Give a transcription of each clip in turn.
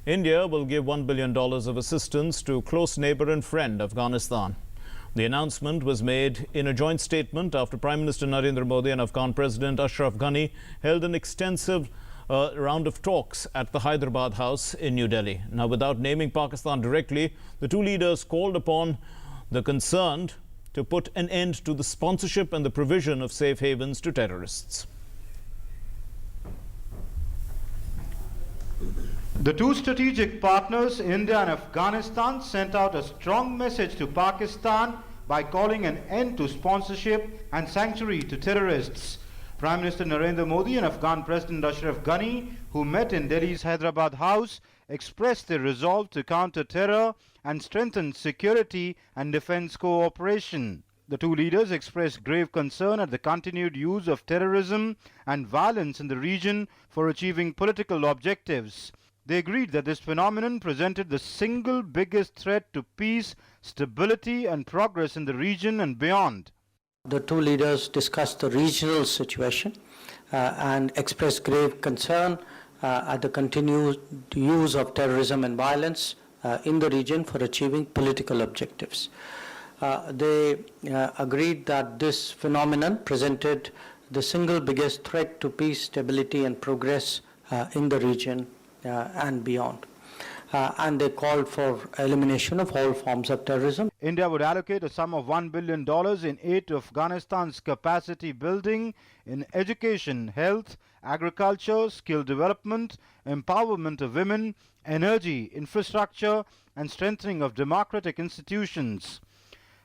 India will give $1 billion of assistance to close neighbor and friend Afghanistan. The announcement was made in a joint statement after Prime Minister Narendra Modi and Afghan President Ashraf Ghani held an extensive round of talks at the Hyderabad House in New Delhi. Now, without naming Pakistan directly, the two leaders called upon the concerned to put an end to the sponsorship and the provision of safe havens to terrorists. The two strategic partners, India and Afghanistan, sent out a strong message to Pakistan by calling an end to sponsorship and sanctuary to terrorists. Prime Minister Narendra Modi and Afghan President Ashraf Ghani, who met in Delhi's Hyderabad House, expressed their resolve to counter terror and strengthen security and defense cooperation. The two leaders expressed grave concern at the continued use of terrorism and violence in the region for achieving political objectives. They agreed that this phenomenon presented the single biggest threat to peace, stability and progress in the region and beyond. The two leaders discussed the regional situation and expressed grave concern at the continued use of terrorism and violence in the region for achieving political objectives. They agreed that this phenomenon presented the single biggest threat to peace, stability and progress in the region and beyond. And they called for elimination of all forms of terrorism. India would allocate a sum of $1 billion in aid to Afghanistan's capacity building in education, health, agriculture, skill development, empowerment of women, energy, infrastructure, and strengthening of democratic institutions.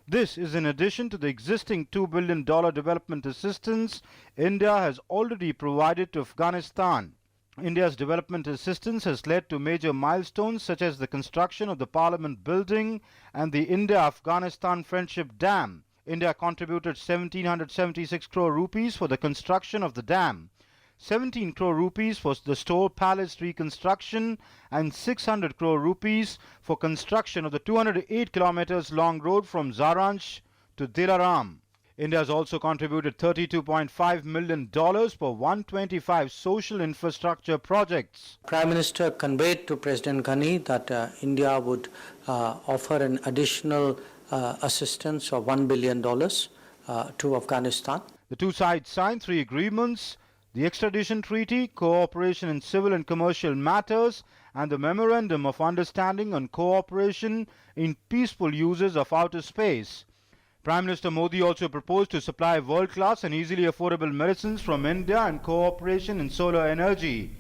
This is in addition to the existing $2 billion development assistance India has already provided to Afghanistan. India's development assistance has led to major milestones such as the construction of the Parliament building and the India-Afghanistan Friendship Dam. India contributed 1,776 crore rupees for the construction of the dam, 17 crore rupees for the Store Palace reconstruction, and 600 crore rupees for construction of the 208 kilometers long road from Zaranj to Dilaram. India has also contributed $32.5 million for 125 social infrastructure projects. Prime Minister conveyed to President Ghani that India would offer an additional assistance of $1 billion to Afghanistan. The two sides signed 3 agreements: the extradition treaty, cooperation in civil and commercial matters, and the memorandum of understanding on cooperation in peaceful uses of outer space. Prime Minister Modi also proposed to supply world-class and easily affordable medicines from India and cooperation in solar energy.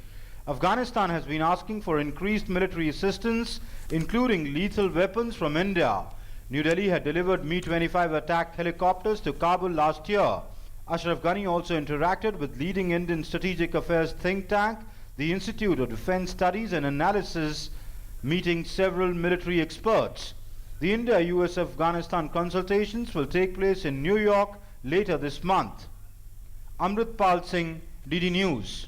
Afghanistan has been asking for increased military assistance, including lethal weapons from India. New Delhi had delivered Mi-25 attack helicopters to Kabul last year. Ashraf Ghani also interacted with leading Indian strategic affairs think tank, the Institute of Defense Studies and Analysis, meeting several military experts. The India-US-Afghanistan consultations will take place in New York later this month. Amritpal Singh, DD News.